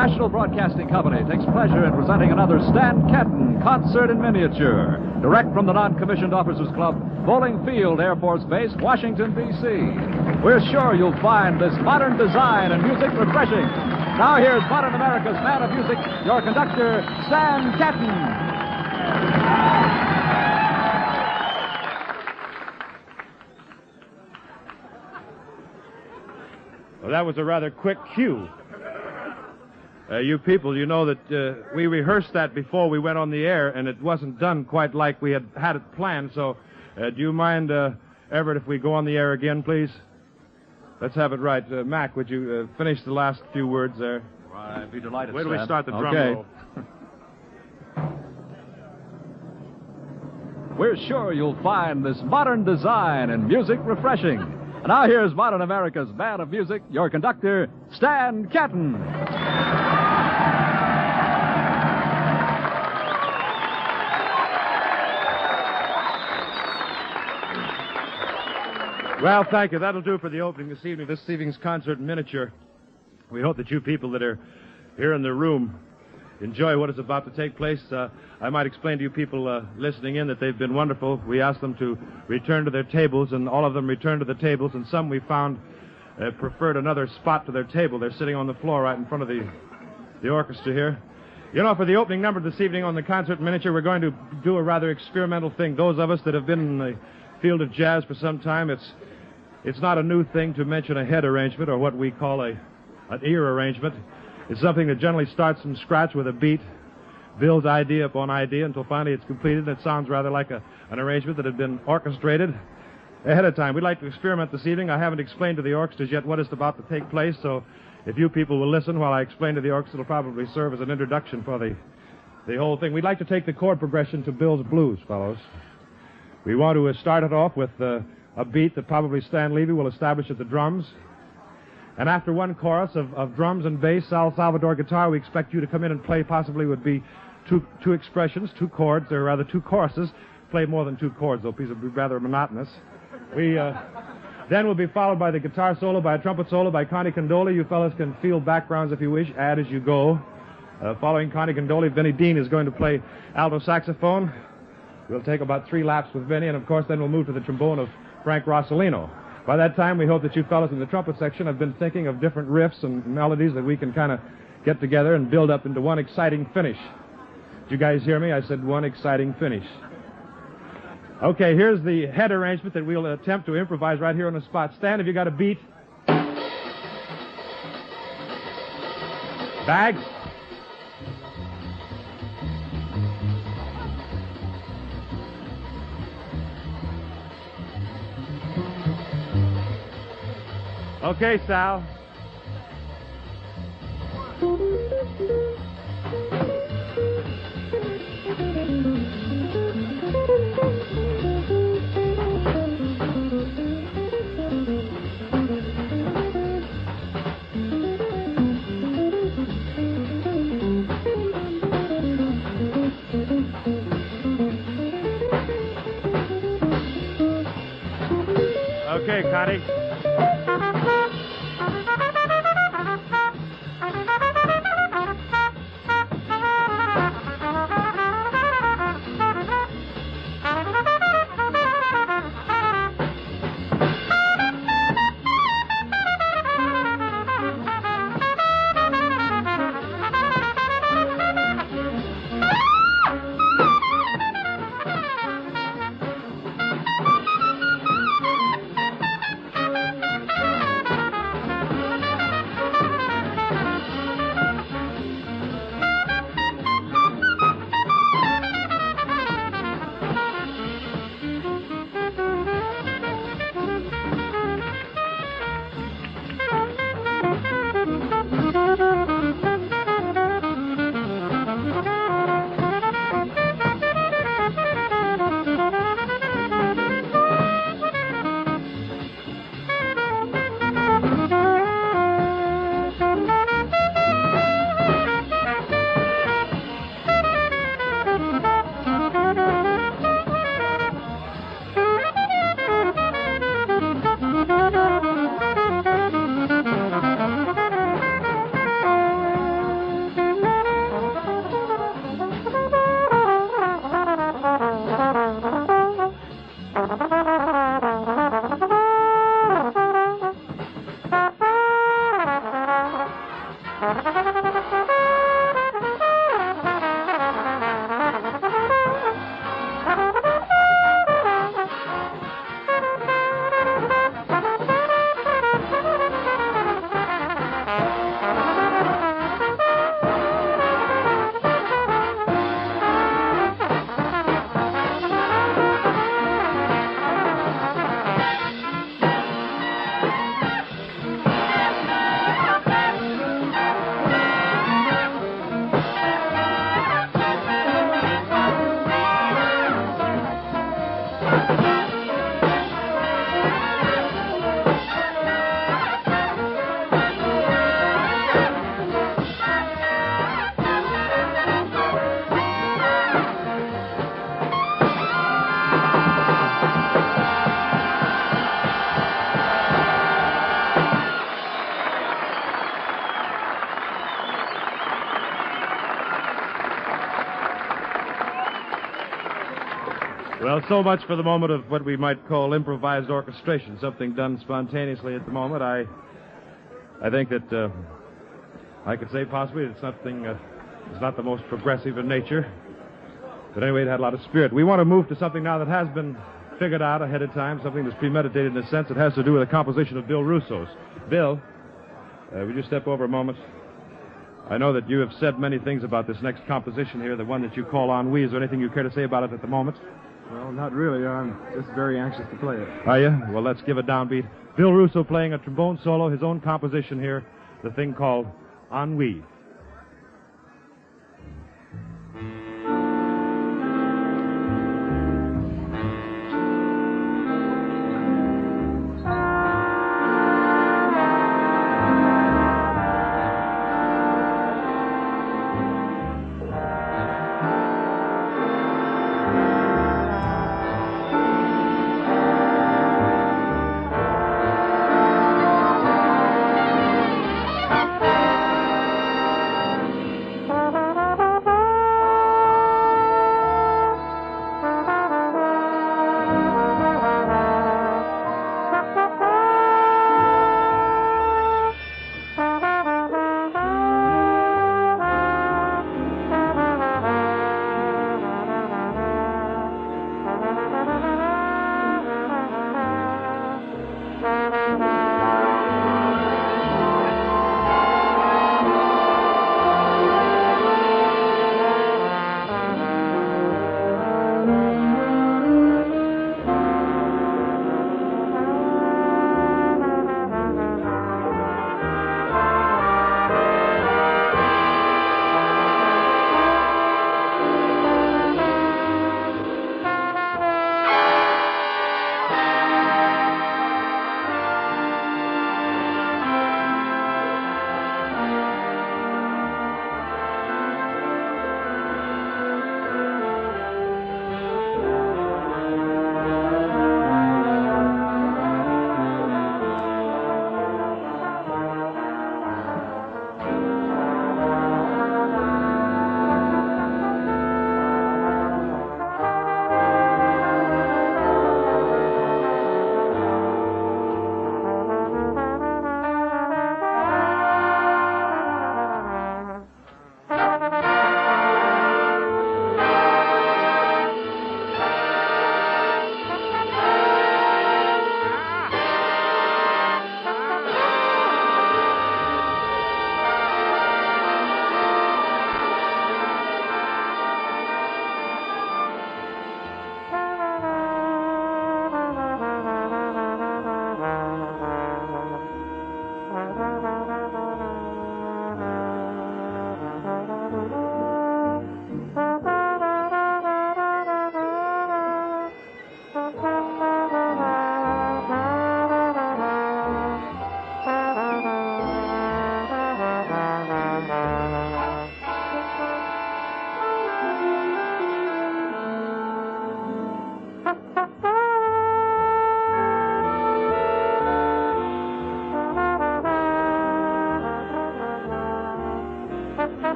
National Broadcasting Company takes pleasure in presenting another Stan Kenton concert in miniature, direct from the Non-Commissioned Officers Club, Bowling Field, Air Force Base, Washington, D.C. We're sure you'll find this modern design and music refreshing. Now here's modern America's man of music, your conductor, Stan Kenton. Well, that was a rather quick cue. You people, you know that we rehearsed that before we went on the air, and it wasn't done quite like we had it planned, so do you mind, Everett, if we go on the air again, please? Let's have it right. Mac, would you finish the last few words there? I'd be delighted, Wait till we start the drum roll. We're sure you'll find this modern design and music refreshing. And now here's modern America's man of music, your conductor, Stan Kenton. Well, thank you. That'll do for the opening this evening, this evening's concert in miniature. We hope that you people that are here in the room enjoy what is about to take place. I might explain to you people listening in that they've been wonderful. We asked them to return to their tables, and all of them returned to the tables, and some we found preferred another spot to their table. They're sitting on the floor right in front of the orchestra here. You know, for the opening number this evening on the concert in miniature, we're going to do a rather experimental thing. Those of us that have been in the field of jazz for some time, it's not a new thing to mention a head arrangement, or what we call an ear arrangement. It's something that generally starts from scratch with a beat, builds idea upon idea until finally it's completed, and it sounds rather like an arrangement that had been orchestrated ahead of time. We'd like to experiment this evening. I haven't explained to the orchestras yet what is about to take place, so if you people will listen while I explain to the orchestra, it'll probably serve as an introduction for the whole thing. We'd like to take the chord progression to Bill's Blues, fellows. We want to start it off with a beat that probably Stan Levy will establish at the drums. And after one chorus of drums and bass, Sal Salvador guitar, we expect you to come in and play possibly would be two expressions, two chords, or rather two choruses. Play more than two chords, though, because it would be rather monotonous. Then we'll be followed by the guitar solo, by a trumpet solo, by Connie Condola. You fellas can field backgrounds if you wish, add as you go. Following Connie Condola, Vinnie Dean is going to play alto saxophone. We'll take about 3 laps with Vinnie, and of course then we'll move to the trombone of Frank Rossellino. By that time, we hope that you fellas in the trumpet section have been thinking of different riffs and melodies that we can kind of get together and build up into one exciting finish. Did you guys hear me? I said one exciting finish. Okay, here's the head arrangement that we'll attempt to improvise right here on the spot. Stan, have you got a beat? Bags? Okay, Sal. Okay, Connie. Well, so much for the moment of what we might call improvised orchestration, something done spontaneously at the moment. I think that I could say possibly it's something it's not the most progressive in nature, but anyway, it had a lot of spirit. We want to move to something now that has been figured out ahead of time, something that's premeditated in a sense. It has to do with a composition of Bill Russo's. Bill, would you step over a moment? I know that you have said many things about this next composition here, the one that you call Ennui. Is there anything you care to say about it at the moment? Well, not really. I'm just very anxious to play it. Are you? Well, let's give a downbeat. Bill Russo playing a trombone solo, his own composition here, the thing called Ennui.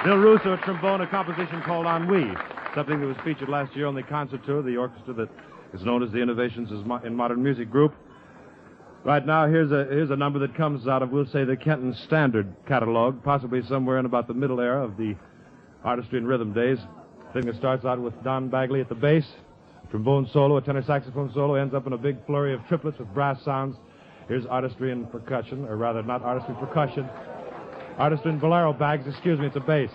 Bill Russo at trombone, a composition called Ennui, something that was featured last year on the concert tour, the orchestra that is known as the Innovations in Modern Music Group. Right now, here's a number that comes out of, we'll say, the Kenton Standard catalog, possibly somewhere in about the middle era of the artistry and rhythm days. A thing that starts out with Don Bagley at the bass, trombone solo, a tenor saxophone solo, ends up in a big flurry of triplets with brass sounds. Here's artistry and percussion, or rather, not artistry, percussion. Artistry and bolero bags, excuse me, it's a bass.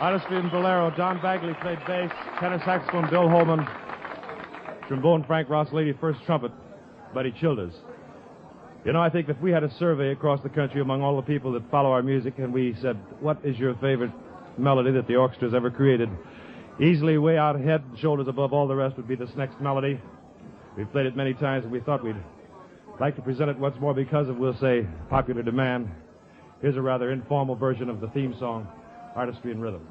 Artistry Bolero, John Bagley played bass, tenor saxophone Bill Holman, trombone Frank Ross Lady, first trumpet Buddy Childers. You know, I think if we had a survey across the country among all the people that follow our music and we said, what is your favorite melody that the orchestra's ever created, easily way out head and shoulders above all the rest would be this next melody. We've played it many times and we thought we'd like to present it once more because of, we'll say, popular demand. Here's a rather informal version of the theme song, Artistry and Rhythm.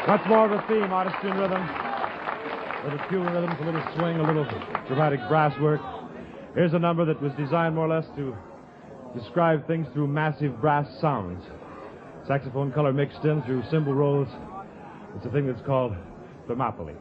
Much more of a theme, artistry and rhythm. A little pure rhythms, a little swing, a little dramatic brass work. Here's a number that was designed more or less to describe things through massive brass sounds. Saxophone color mixed in through cymbal rolls. It's a thing that's called Thermopylae.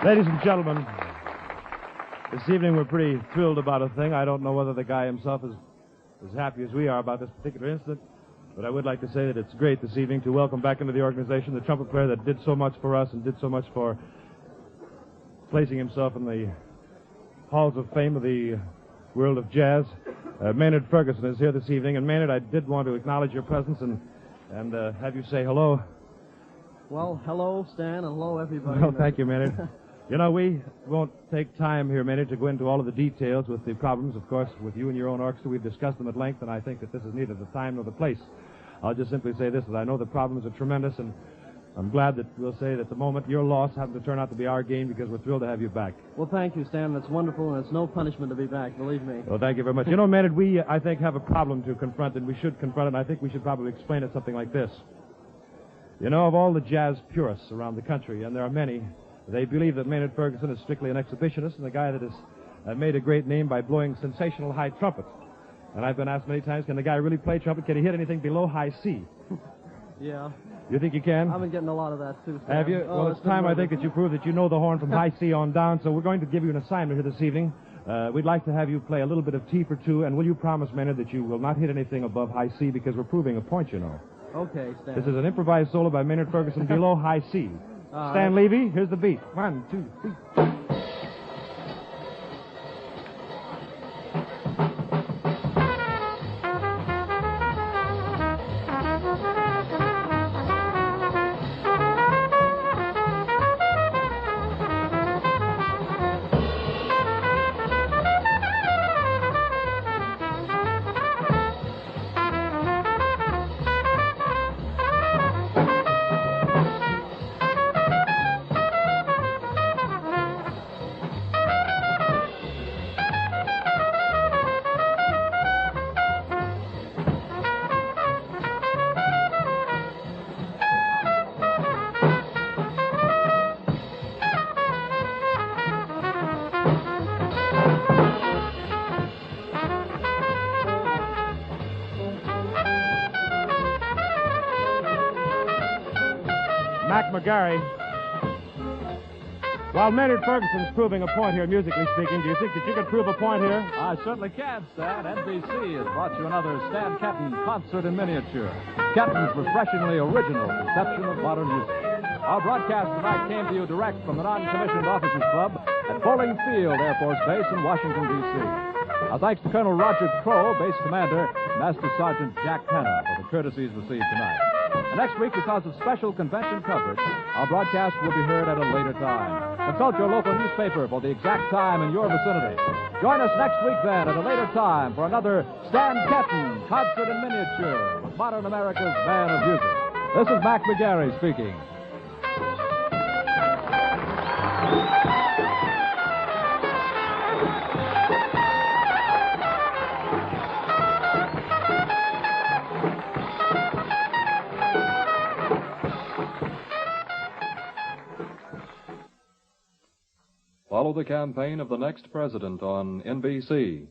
Ladies and gentlemen, this evening we're pretty thrilled about a thing. I don't know whether the guy himself is as happy as we are about this particular incident, but I would like to say that it's great this evening to welcome back into the organization the trumpet player that did so much for us and did so much for placing himself in the halls of fame of the world of jazz. Maynard Ferguson is here this evening, and Maynard, I did want to acknowledge your presence and have you say hello. Well, hello, Stan, and hello, everybody. Well, thank you, Maynard. You know, we won't take time here, Maynard, to go into all of the details with the problems. Of course, with you and your own orchestra, we've discussed them at length, and I think that this is neither the time nor the place. I'll just simply say this, that I know the problems are tremendous, and I'm glad that we'll say that at the moment your loss happened to turn out to be our gain because we're thrilled to have you back. Well, thank you, Stan. That's wonderful, and it's no punishment to be back, believe me. Well, thank you very much. You know, Maynard, we, I think, have a problem to confront, and we should confront it, and I think we should probably explain it something like this. You know, of all the jazz purists around the country, and there are many, they believe that Maynard Ferguson is strictly an exhibitionist and a guy that has made a great name by blowing sensational high trumpet. And I've been asked many times, can the guy really play trumpet? Can he hit anything below high C? Yeah. You think you can? I've been getting a lot of that, too, Stan. Have you? Oh, well, it's time, I think, that you prove that you know the horn from high C on down, so we're going to give you an assignment here this evening. We'd like to have you play a little bit of T for two, and will you promise, Maynard, that you will not hit anything above high C, because we're proving a point, you know. Okay, Stan. This is an improvised solo by Maynard Ferguson below high C. Stan Levy, here's the beat. 1, 2, 3. McGarry, while Maynard Ferguson's proving a point here, musically speaking, do you think that you could prove a point here? I certainly can, Stan. NBC has brought you another Stan Kenton concert in miniature. Kenton's refreshingly original conception of modern music. Our broadcast tonight came to you direct from the Non-Commissioned Officers Club at Bowling Field Air Force Base in Washington, D.C. Our thanks to Colonel Roger Crow, Base Commander, Master Sergeant Jack Penna for the courtesies received tonight. And next week, because of special convention coverage, our broadcast will be heard at a later time. Consult your local newspaper for the exact time in your vicinity. Join us next week, then, at a later time for another Stan Kenton concert in miniature with modern America's man of music. This is Mac McGarry speaking. Follow the campaign of the next president on NBC.